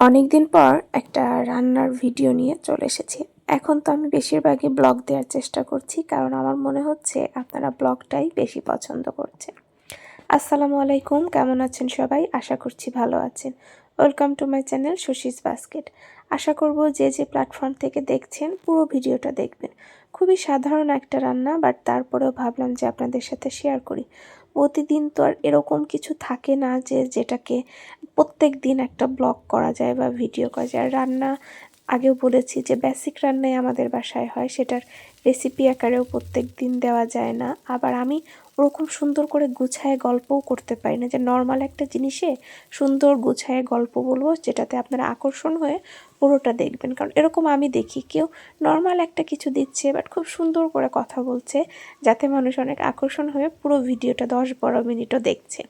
অনেকদিন পর একটা রান্নার ভিডিও নিয়ে চলে এসেছি। এখন তো আমি বেশিরভাগই ব্লগ দেওয়ার চেষ্টা করছি, কারণ আমার মনে হচ্ছে আপনারা ব্লগটাই বেশি পছন্দ করছেন। আসসালামু আলাইকুম, কেমন আছেন সবাই? আশা করছি ভালো আছেন। Welcome to my channel Shashi's basket. আশা করব যে যে প্ল্যাটফর্ম থেকে দেখছেন পুরো ভিডিওটা দেখবেন। খুবই সাধারণ একটা রান্না, বাট তারপরেও ভাবলাম যে আপনাদের সাথে শেয়ার করি। প্রতিদিন তো আর এরকম কিছু থাকে না যে যেটাকে প্রত্যেক দিন একটা ব্লগ করা যায় বা ভিডিও করা যায়। আর রান্না আগেও বলেছি যে বেসিক রান্নাই আমাদের বাসায় হয়, সেটার রেসিপি আকারেও প্রত্যেক দিন দেওয়া যায় না। আবার আমি ওরকম সুন্দর করে গুছায়ে গল্পও করতে পারি না যে নর্মাল একটা জিনিসে সুন্দর গুছায়ে গল্প বলবো যেটাতে আপনারা আকর্ষণ হয়ে পুরোটা দেখবেন। কারণ এরকম আমি দেখি কেউ নর্মাল একটা কিছু দিচ্ছে বাট খুব সুন্দর করে কথা বলছে, যাতে মানুষ অনেক আকর্ষণ হয়ে পুরো ভিডিওটা 10-12 মিনিটও দেখছে।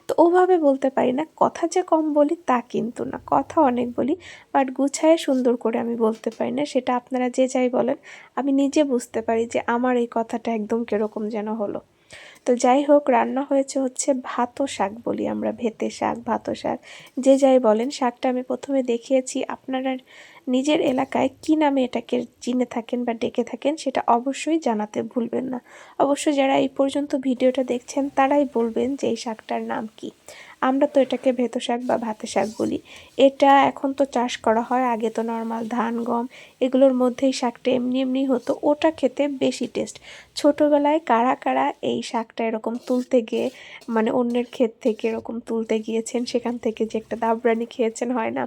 তো ওভাবে বলতে পারি না, কথা যে কম বলি তা কিন্তু না, কথা অনেক বলি, বাট গুছায়ে সুন্দর করে আমি বলতে পারি না। সেটা আপনারা যে যাই বলেন, আমি নিজে বুঝতে পারি যে আমার এই কথাটা একদম কীরকম যেন হলো। তো যাই হোক, রান্না হচ্ছে ভাতো শাক বলি আমরা, ভেতে শাক, ভাতো শাক, যে যাই বলেন। শাকটা আমি প্রথমে দেখিয়েছি, আপনারা নিজের এলাকায় কি নামে এটাকে চিনে থাকেন বা ডেকে থাকেন সেটা অবশ্যই জানাতে ভুলবেন না। অবশ্যই যারা এই পর্যন্ত ভিডিওটা দেখছেন তারাই বলবেন যে এই শাকটার নাম কি। আমরা তো এটাকে ভেতো শাক বা ভাতে শাক বলি। এটা এখন তো চাষ করা হয়, আগে তো নর্মাল ধান গম এগুলোর মধ্যেই শাকটা এমনি এমনি হতো, ওটা খেতে বেশি টেস্ট। ছোটোবেলায় কারা কারা এই শাকটা এরকম তুলতে গিয়ে, মানে অন্যের ক্ষেত থেকে এরকম তুলতে গিয়েছেন, সেখান থেকে যে একটা দাবরানি খেয়েছেন, হয় না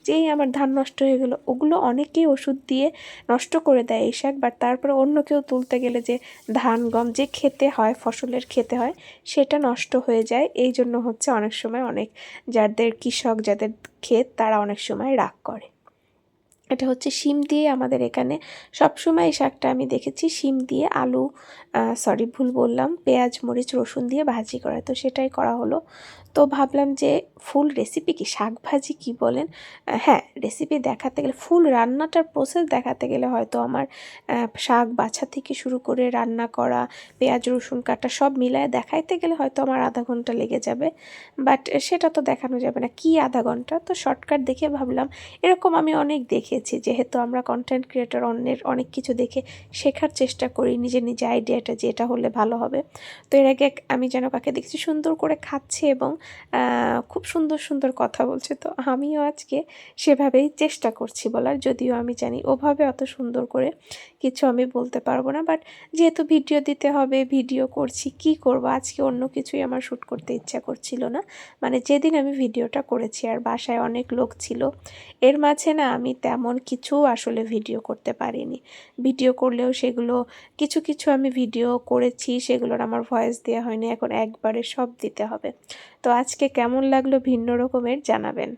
যেই আমার ধান নষ্ট হয়ে গেলো, ওগুলো অনেকেই ওষুধ দিয়ে নষ্ট করে দেয় এই শাক, বাট তারপরে অন্য কেউ তুলতে গেলে যে ধান গম যে খেতে হয়, ফসলের খেতে হয়, সেটা নষ্ট হয়ে যায়। এই জন্য অনেক সময় অনেক যাদের কৃষক, যাদের ক্ষেত, তারা অনেক সময় রাগ করে। এটা শিম দিয়ে আমাদের এখানে সবসময় এই শাকটা আমি দেখেছি শিম দিয়ে আলু, সরি ভুল বললাম, পেঁয়াজ মরিচ রসুন দিয়ে ভাজি করে, তো সেটাই করা হলো। তো ভাবলাম যে ফুল রেসিপি কি, শাক ভাজি কি বলেন, হ্যাঁ রেসিপি দেখাতে গেলে, ফুল রান্নাটার প্রসেস দেখাতে গেলে হয়তো আমার শাক বাছা থেকে শুরু করে রান্না করা, পেঁয়াজ রসুন কাটা সব মিলায় দেখাইতে গেলে হয়তো আমার আধা ঘন্টা লেগে যাবে, বাট সেটা তো দেখানো যাবে না, কি আধা ঘন্টা। তো শর্টকাট দেখে ভাবলাম, এরকম আমি অনেক দেখেছি, যেহেতু আমরা কন্টেন্ট ক্রিয়েটর, অন্যের অনেক কিছু দেখে শেখার চেষ্টা করি, নিজে নিজে আইডিয়াটা যে এটা হলে ভালো হবে। তো এর আগে আমি যেন কাকে দেখছি সুন্দর করে খাচ্ছে এবং খুব সুন্দর সুন্দর কথা বলছে, তো আমিও আজকে সেভাবেই চেষ্টা করছি বলার, যদিও আমি জানি ওভাবে অত সুন্দর করে কিছু আমি বলতে পারবো না, বাট যেহেতু ভিডিও দিতে হবে, ভিডিও করছি, কি করব, আজকে অন্য কিছুই আমার শ্যুট করতে ইচ্ছা করছিল না। মানে যেদিন আমি ভিডিওটা করেছি আর বাসায় অনেক লোক ছিল, এর মাঝে না আমি তেমন কিছু আসলে ভিডিও করতে পারিনি। ভিডিও করলেও সেগুলো কিছু কিছু আমি ভিডিও করেছি, সেগুলোর আমার ভয়েস দেওয়া হয়নি, এখন একবারে সব দিতে হবে। তো আজকে কেমন লাগলো ভিন্ন রকমের জানাবেন।